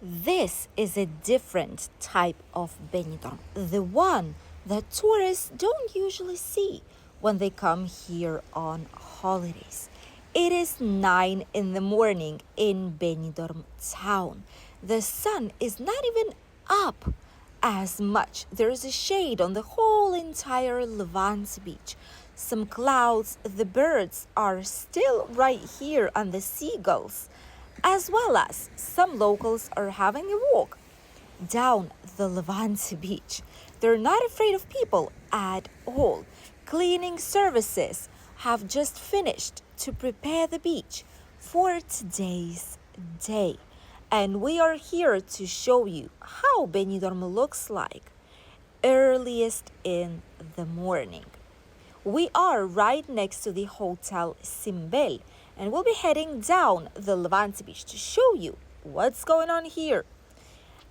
This is a different type of Benidorm, the one that tourists don't usually see when they come here on holidays. It is 9 in the morning in Benidorm town. The sun is not even up as much. There is a shade on the whole entire Levante beach. Some clouds, the birds are still right here, and the seagulls, as well as some locals are having a walk down the Levante beach. They're not afraid of people at all. Cleaning services have just finished to prepare the beach for today's day. And we are here to show you how Benidorm looks like earliest in the morning. We are right next to the Hotel Simbel, and we'll be heading down the Levante beach to show you what's going on here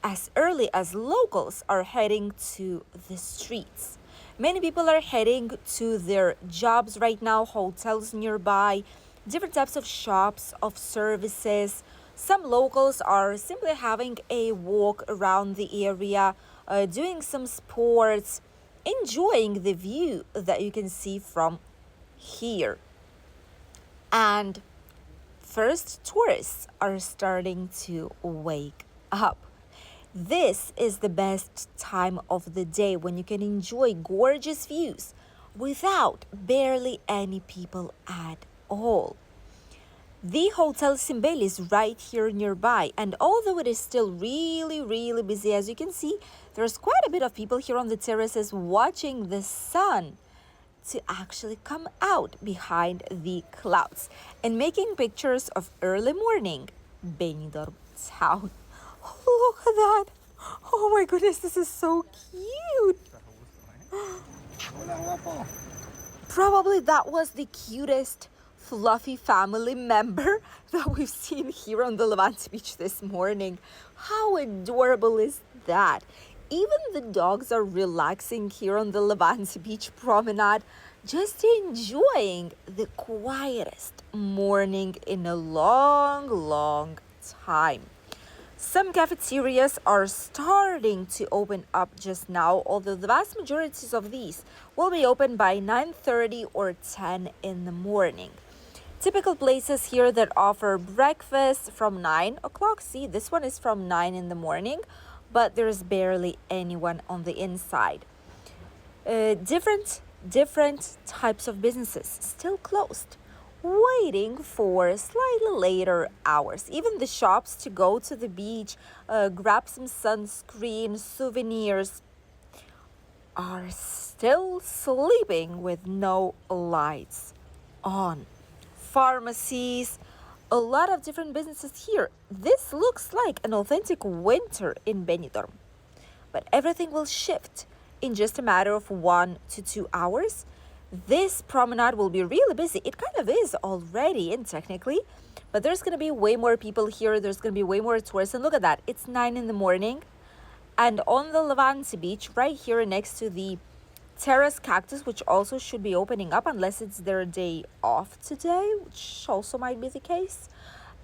as early as locals are heading to the streets. Many people are heading to their jobs right now, hotels nearby, different types of shops, of services. Some locals are simply having a walk around the area, doing some sports, enjoying the view that you can see from here. And first, tourists are starting to wake up. This is the best time of the day when you can enjoy gorgeous views without barely any people at all. The Hotel Simbel is right here nearby, and although it is still really busy, as you can see, there's quite a bit of people here on the terraces watching the sun to actually come out behind the clouds and making pictures of early morning Benidorm town. Look at that. Oh my goodness, this is so cute. Probably that was the cutest fluffy family member that we've seen here on the Levante beach this morning. How adorable is that? Even the dogs are relaxing here on the Levante beach promenade, just enjoying the quietest morning in a long time. Some cafeterias are starting to open up just now, although the vast majority of these will be open by 9:30 or 10 in the morning. Typical places here that offer breakfast from 9 o'clock. See, this one is from 9 in the morning, but there's barely anyone on the inside. Different types of businesses still closed, waiting for slightly later hours. Even the shops to go to the beach, grab some sunscreen, souvenirs, are still sleeping with no lights on. Pharmacies, a lot of different businesses here. This looks like an authentic winter in Benidorm. But everything will shift in just a matter of 1 to 2 hours. This promenade will be really busy. It kind of is already, and technically, but there's going to be way more people here. There's going to be way more tourists. And look at that. It's 9 in the morning. And on the Levante beach, right here next to the Terrace Cactus, which also should be opening up unless it's their day off today, which also might be the case.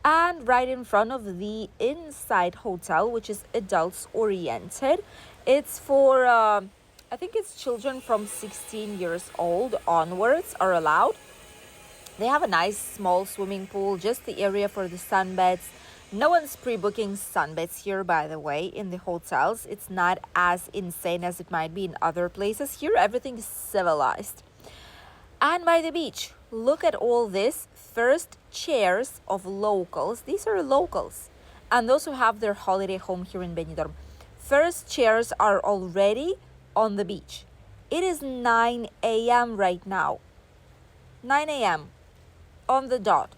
And right in front of the Inside Hotel, which is adults oriented. It's for, I think it's children from 16 years old onwards are allowed. They have a nice small swimming pool, just the area for the sunbeds. No one's pre-booking sunbeds here, by the way, in the hotels. It's not as insane as it might be in other places. Here, everything is civilized. And by the beach, look at all this. First, chairs of locals. These are locals. And those who have their holiday home here in Benidorm. First, chairs are already on the beach. It is 9 a.m. right now. 9 a.m. on the dot.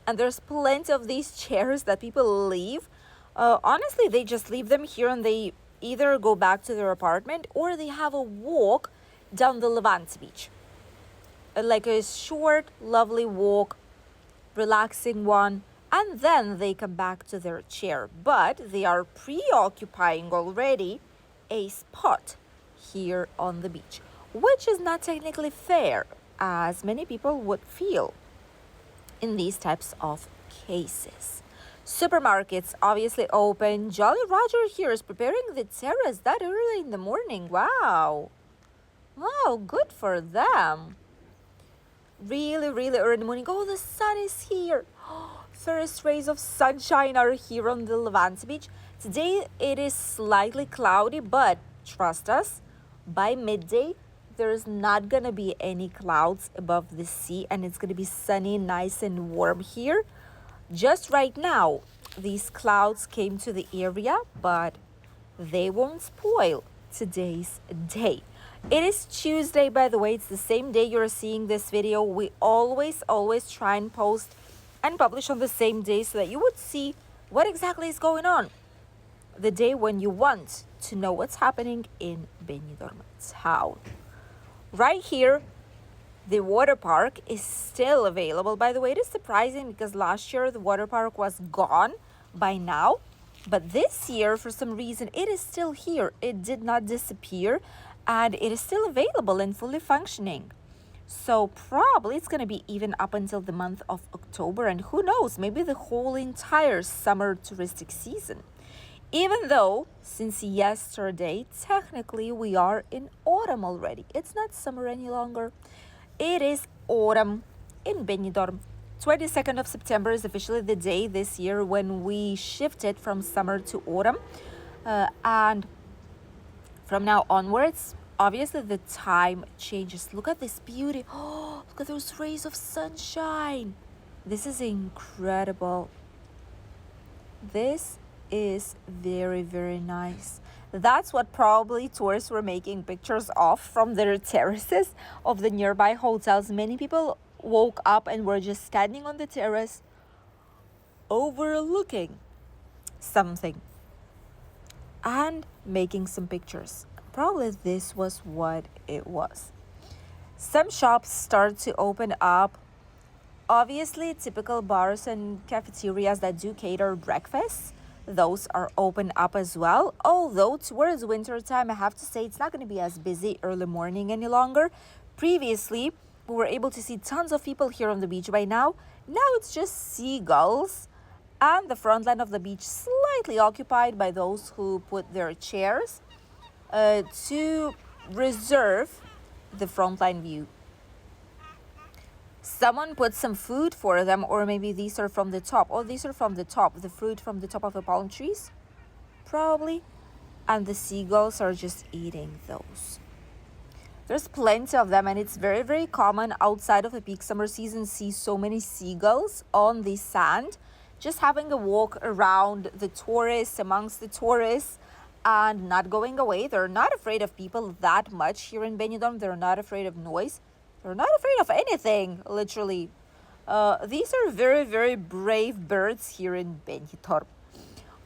And there's plenty of these chairs that people leave. Honestly, they just leave them here and they either go back to their apartment or they have a walk down the Levante beach. Like a short, lovely walk, relaxing one, and then they come back to their chair. But they are preoccupying already a spot here on the beach, which is not technically fair, as many people would feel in these types of cases. Supermarkets obviously open. Jolly Roger here is preparing the terrace that early in the morning. Wow. Wow, good for them. Really, really early in the morning. Oh, the sun is here. First rays of sunshine are here on the Levante beach. Today it is slightly cloudy, but trust us, by midday there's not gonna be any clouds above the sea and it's gonna be sunny, nice and warm here. Just right now, these clouds came to the area, but they won't spoil today's day. It is Tuesday, by the way. It's the same day you're seeing this video. We always try and post and publish on the same day so that you would see what exactly is going on. The day when you want to know what's happening in Benidorm town. Right here, the water park is still available. By the way, it is surprising because last year the water park was gone by now. But this year, for some reason, it is still here. It did not disappear and it is still available and fully functioning. So probably it's going to be even up until the month of October. And who knows, maybe the whole entire summer touristic season. Even though since yesterday, technically we are in autumn already. It's not summer any longer. It is autumn in Benidorm. 22nd of September is officially the day this year when we shifted from summer to autumn. And from now onwards, obviously the time changes. Look at this beauty. Oh, look at those rays of sunshine. This is incredible. This is very, very nice. That's what probably tourists were making pictures of from their terraces of the nearby hotels. Many people woke up and were just standing on the terrace overlooking something and making some pictures. Probably this was what it was. Some shops start to open up. Obviously, typical bars and cafeterias that do cater breakfast, those are open up as well. Although towards winter time, I have to say it's not going to be as busy early morning any longer. Previously, we were able to see tons of people here on the beach. By now it's just seagulls and the front line of the beach slightly occupied by those who put their chairs to reserve the frontline view. Someone put some food for them, or maybe these are from the top. Oh, these are from the top, the fruit from the top of the palm trees, probably. And the seagulls are just eating those. There's plenty of them, and it's very, very common outside of the peak summer season see so many seagulls on the sand, just having a walk around the tourists, amongst the tourists, and not going away. They're not afraid of people that much here in Benidorm. They're not afraid of noise. They're not afraid of anything, literally. These are very, very brave birds here in Benidorm.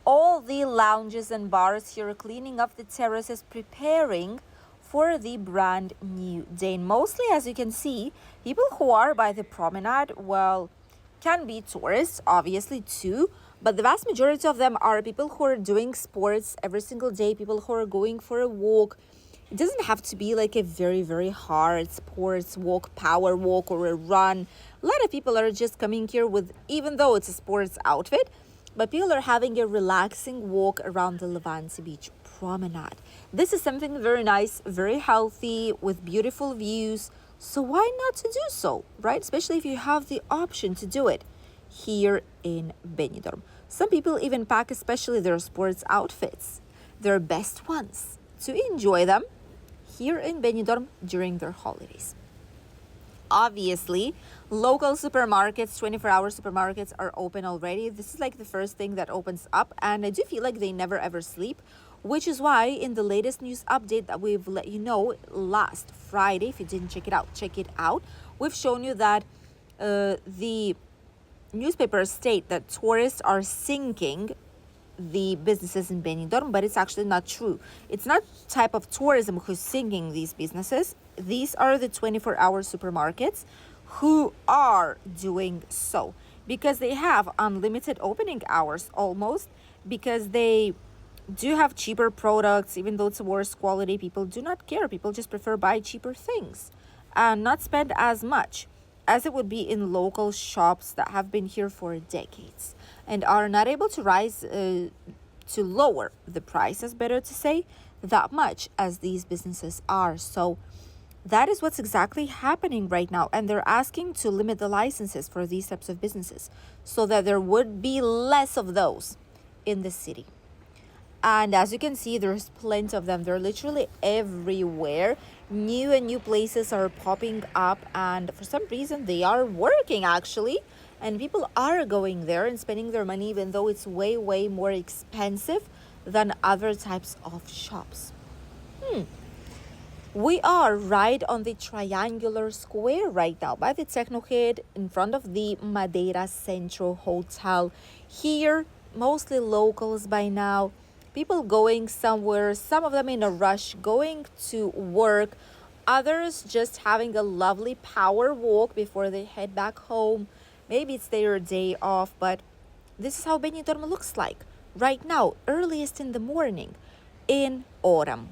All the lounges and bars here are cleaning up the terraces, preparing for the brand new day. And mostly, as you can see, people who are by the promenade, well, can be tourists, obviously, too. But the vast majority of them are people who are doing sports every single day, people who are going for a walk. It doesn't have to be like a very, very hard sports walk, power walk, or a run. A lot of people are just coming here with, even though it's a sports outfit, but people are having a relaxing walk around the Levante Beach promenade. This is something very nice, very healthy, with beautiful views. So why not to do so, right? Especially if you have the option to do it here in Benidorm. Some people even pack especially their sports outfits, their best ones, to enjoy them here in Benidorm during their holidays. Obviously, local supermarkets, 24-hour supermarkets are open already. This is like the first thing that opens up, and I do feel like they never ever sleep, which is why in the latest news update that we've let you know last Friday, if you didn't check it out. We've shown you that the newspapers state that tourists are sinking the businesses in Benidorm, but it's actually not true. It's not type of tourism who's sinking these businesses. These are the 24-hour supermarkets who are doing so because they have unlimited opening hours almost, because they do have cheaper products. Even though it's worse quality, people do not care. People just prefer buy cheaper things and not spend as much as it would be in local shops that have been here for decades. and are not able to to lower the prices, better to say, that much as these businesses are. So that is what's exactly happening right now. And they're asking to limit the licenses for these types of businesses so that there would be less of those in the city. And as you can see, there's plenty of them. They're literally everywhere. New and new places are popping up, and for some reason, they are working actually. And people are going there and spending their money, even though it's way, way more expensive than other types of shops. We are right on the triangular square right now by the Technohead in front of the Madeira Centro Hotel. Here, mostly locals by now. People going somewhere, some of them in a rush, going to work. Others just having a lovely power walk before they head back home. Maybe it's their day off, but this is how Benidorm looks like right now, earliest in the morning in autumn.